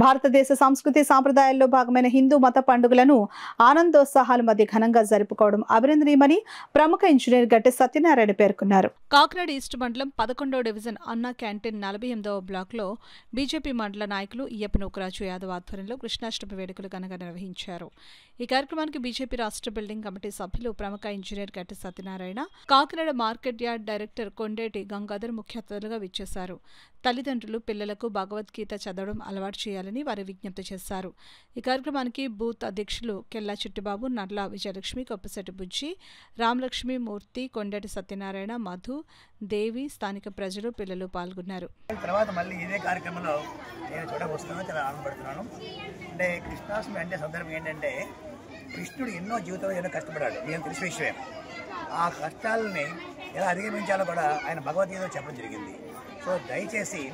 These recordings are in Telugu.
భారతదేశ సంస్కృతి సాంప్రదాయాల్లో భాగమైన హిందూ మత పండుగలను ఆనందోత్సాహాల మధ్య ఘనంగా జరుపుకోవడం అభినందనీయమని ప్రముఖ ఇంజనీర్ గట్టి సత్యనారాయణ పేర్కొన్నారు. కాకినాడ ఈస్ట్ మండలం 11వ డివిజన్ అన్నా క్యాంటీన్ 48వ బ్లాక్లో బీజేపీ మండల నాయకులు ఇయ్యప్ప నూకరాజు యాదవ్ ఆధ్వర్యంలో కృష్ణాష్టమి వేడుకలు ఘనంగా నిర్వహించారు. ఈ కార్యక్రమానికి బీజేపీ రాష్ట్ర బిల్డింగ్ కమిటీ సభ్యులు ప్రముఖ ఇంజనీర్ గట్టి Satyanarayana, Kakinada market yard director Kondeti Gangadhar ముఖ్య అతిథులుగా విచ్చేశారు. తల్లిదండ్రులు పిల్లలకు భగవద్గీత చదవడం అలవాటు చేయాలని వారు విజ్ఞప్తి చేశారు. ఈ కార్యక్రమానికి బూత్ అధ్యక్షులు కెల్లా చిట్టిబాబు, నర్ల విజయలక్ష్మి, కొప్పశెట్టి బుజ్జి, రామలక్ష్మి మూర్తి, కొండేటి సత్యనారాయణ, మధు, దేవి, స్థానిక ప్రజలు, పిల్లలు పాల్గొన్నారు. తర్వాత మళ్ళీ ఇదే కార్యక్రమంలో నేను చూడవస్తున్నాను, చాలా ఆనందపడుతున్నాను. అంటే కృష్ణాష్టమి అంటే సందర్భం ఏంటంటే కృష్ణుడు ఎన్నో జీవితంలో ఎన్నో కష్టపడ్డాడు, నేను తెలిసిన విషయమే. ఆ కష్టాలని ఎలా అధిగమించాలో కూడా ఆయన భగవద్గీతలో చెప్పడం జరిగింది. సో దయచేసి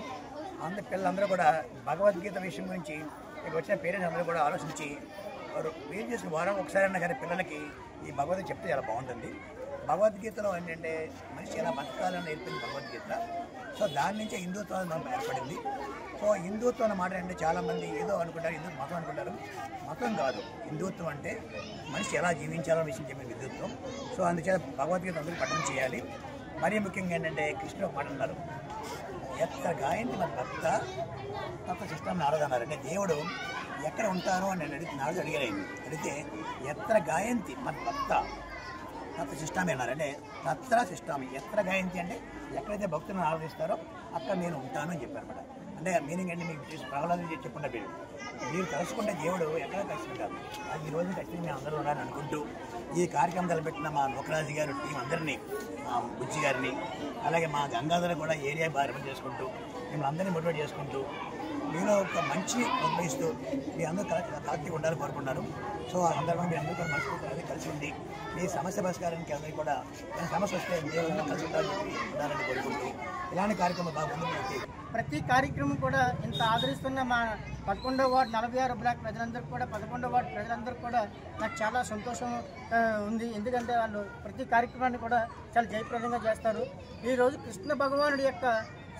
పిల్లలందరూ కూడా భగవద్గీత విషయం గురించి ఇక్కడ వచ్చిన పేరెంట్స్ అందరూ కూడా ఆలోచించి వారు వేరు చేసుకుని వారం ఒకసారి అన్నా కానీ పిల్లలకి ఈ భగవద్గీత చెప్తే చాలా బాగుంటుంది. భగవద్గీతలో ఏంటంటే మనిషి ఎలా బతకాలని నేర్పింది భగవద్గీత. సో దాని నుంచే హిందుత్వం మనం ఏర్పడింది. సో హిందుత్వం అన్న మాట అంటే చాలామంది ఏదో అనుకుంటారు, హిందూ మతం అనుకుంటారు. మతం కాదు, హిందుత్వం అంటే మనిషి ఎలా జీవించాలనే విషయం చెప్పిన హిందుత్వం. సో అందుచేత భగవద్గీత అందరూ పఠనం చేయాలి. మరీ ముఖ్యంగా ఏంటంటే కృష్ణుడు ఒక మాట అన్నారు, ఎత్త గాయంతి మన భక్త తత్వ శిష్టం నారదు అన్నారు. అంటే దేవుడు ఎక్కడ ఉంటారో అని నారదు అడిగితే ఎత్ర గాయంతి మన భక్త తత్వ శిష్టామి అన్నారు. అంటే తత్ర శిష్టామి, ఎత్ర గాయంతి అంటే ఎక్కడైతే భక్తులను ఆరాధిస్తారో అక్కడ నేను ఉంటాను అని చెప్పారు అనమాట. అంటే మీనింగ్ అంటే మీకు ప్రహ్లాదం చెప్పుకున్న మీరు తలుచుకుంటే దేవుడు ఎక్కడ కలుసుకుంటారు. అది ఈ రోజు ఖచ్చితంగా మేము అందరూ ఉండాలని అనుకుంటూ ఈ కార్యక్రమం తలపెట్టిన మా నూకరాజు గారు టీం అందరినీ, మా బుజ్జి గారిని, అలాగే మా గంగాధర కూడా ఏరియా బాగా చేసుకుంటూ మిమ్మల్ని అందరినీ మోటివేట్ చేసుకుంటూ మీలో ఒక మంచి ఉద్భవిస్తూ మీ అందరూ కలెక్టివ్ ఉండాలని కోరుకుంటున్నారు. సో ఆ సందర్భంగా మీరు అందరూ కూడా మనస్ఫూర్తిగా కలిసి ఉండి మీ సమస్య పరిష్కారానికి అందరికీ కూడా సమస్య వస్తే దేవుడు కలిసి ఉండాలని కోరుకుంటూ ఇలాంటి కార్యక్రమం బాగుంది. ప్రతి కార్యక్రమం కూడా ఇంత ఆదరిస్తున్న మా 11వ వార్డు 46 బ్లాక్ ప్రజలందరికీ కూడా 11వ వార్డు ప్రజలందరికీ కూడా నాకు చాలా సంతోషం ఉంది. ఎందుకంటే వాళ్ళు ప్రతి కార్యక్రమాన్ని కూడా చాలా జయప్రదంగా చేస్తారు. ఈరోజు కృష్ణ భగవానుడి యొక్క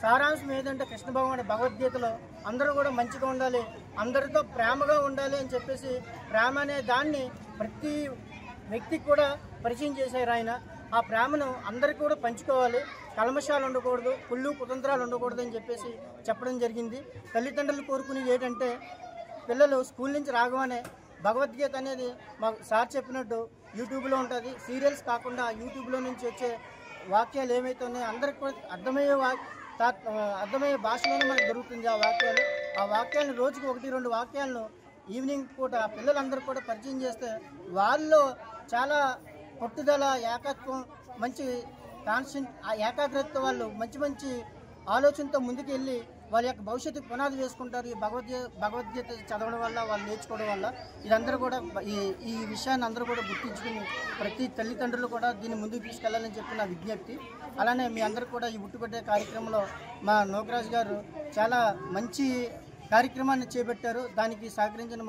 సారాంశం ఏదంటే కృష్ణ భగవానుడి భగవద్గీతలో అందరూ కూడా మంచిగా ఉండాలి, అందరితో ప్రేమగా ఉండాలి అని చెప్పేసి ప్రేమ అనే దాన్ని ప్రతి వ్యక్తికి కూడా పరిచయం చేశారు ఆయన. ఆ ప్రేమను అందరికీ కూడా పంచుకోవాలి, కల్మషాలు ఉండకూడదు, కుళ్ళు కుతంత్రాలు ఉండకూడదు అని చెప్పేసి చెప్పడం జరిగింది. తల్లిదండ్రులు కోరుకునేది ఏంటంటే పిల్లలు స్కూల్ నుంచి రాగానే భగవద్గీత అనేది మాకు సార్ చెప్పినట్టు యూట్యూబ్లో ఉంటుంది. సీరియల్స్ కాకుండా యూట్యూబ్లో నుంచి వచ్చే వాక్యాలు ఏమైతే ఉన్నాయో అందరికి కూడా అర్థమయ్యే భాషలోనే మనకు దొరుకుతుంది ఆ వాక్యాలను రోజుకి 1-2 వాక్యాలను ఈవినింగ్ పూట పిల్లలందరూ కూడా పరిచయం చేస్తే వాళ్ళలో చాలా పట్టుదల, ఏకత్వం, మంచి కాన్స్టెంట్ ఆ ఏకాగ్రతతో వాళ్ళు మంచి ఆలోచనతో ముందుకు వెళ్ళి వాళ్ళ యొక్క భవిష్యత్తు పునాది వేసుకుంటారు. ఈ భగవద్గీత చదవడం వల్ల, వాళ్ళు నేర్చుకోవడం వల్ల ఇదందరూ కూడా ఈ విషయాన్ని అందరూ కూడా గుర్తించుకుని ప్రతి తల్లిదండ్రులు కూడా దీన్ని ముందుకు తీసుకెళ్లాలని చెప్పి నా విజ్ఞప్తి. అలానే మీ అందరూ కూడా ఈ ఉట్టుకొట్టే కార్యక్రమంలో మా నూకరాజు గారు చాలా మంచి కార్యక్రమాన్ని చేపట్టారు. దానికి సహకరించిన